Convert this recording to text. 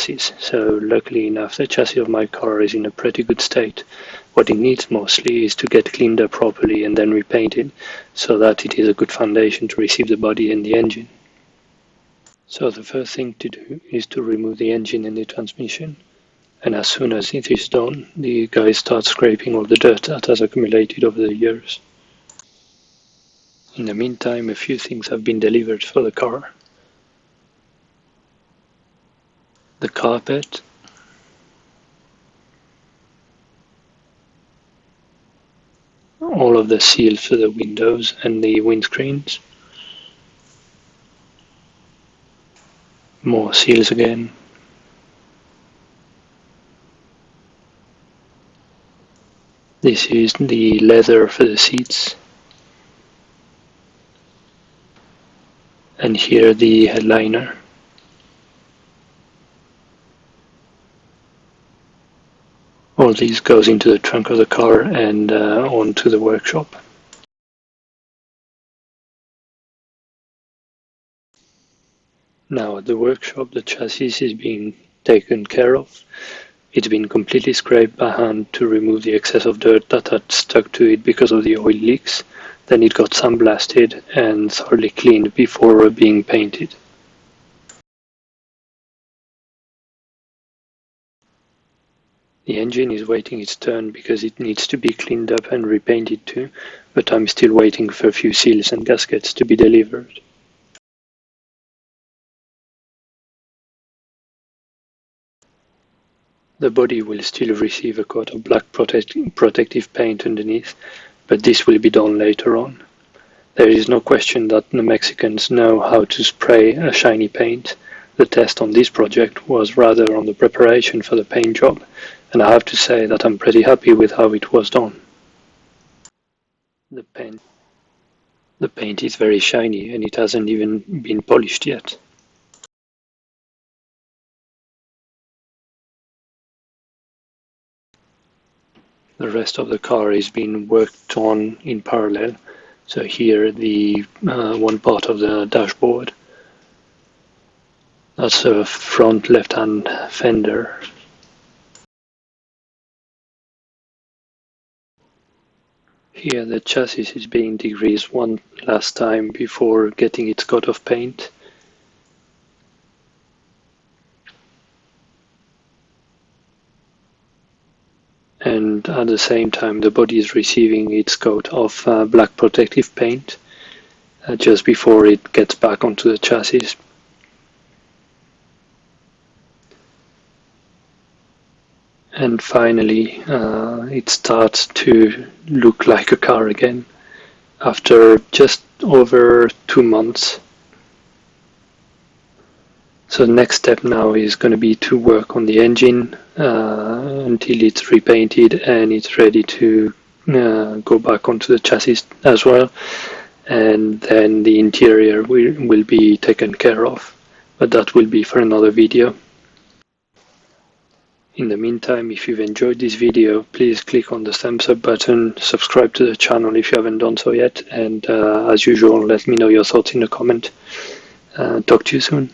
chassis, so luckily enough the chassis of my car is in a pretty good state. What it needs mostly is to get cleaned up properly and then repainted, so that it is a good foundation to receive the body and the engine. So the first thing to do is to remove the engine and the transmission. And as soon as it is done, the guys start scraping all the dirt that has accumulated over the years. In the meantime, a few things have been delivered for the car. The carpet, all of the seals for the windows and the windscreens, more seals again, this is the leather for the seats, and here the headliner. All these goes into the trunk of the car and onto the workshop. Now at the workshop the chassis is being taken care of. It's been completely scraped by hand to remove the excess of dirt that had stuck to it because of the oil leaks. Then it got sandblasted and thoroughly cleaned before being painted. The engine is waiting its turn because it needs to be cleaned up and repainted too, but I'm still waiting for a few seals and gaskets to be delivered. The body will still receive a coat of black protective paint underneath, but this will be done later on. There is no question that the Mexicans know how to spray a shiny paint. The test on this project was rather on the preparation for the paint job, and I have to say that I'm pretty happy with how it was done. The paint is very shiny and it hasn't even been polished yet. The rest of the car is being worked on in parallel. So here the one part of the dashboard, that's a front left-hand fender. Here the chassis is being degreased one last time before getting its coat of paint. And at the same time the body is receiving its coat of black protective paint just before it gets back onto the chassis. And finally it starts to look like a car again after just over 2 months. So the next step now is going to be to work on the engine until it's repainted and it's ready to go back onto the chassis as well, and then the interior will be taken care of, but that will be for another video. In the meantime, if you've enjoyed this video, please click on the thumbs up button, subscribe to the channel if you haven't done so yet, and as usual, let me know your thoughts in the comment. Talk to you soon.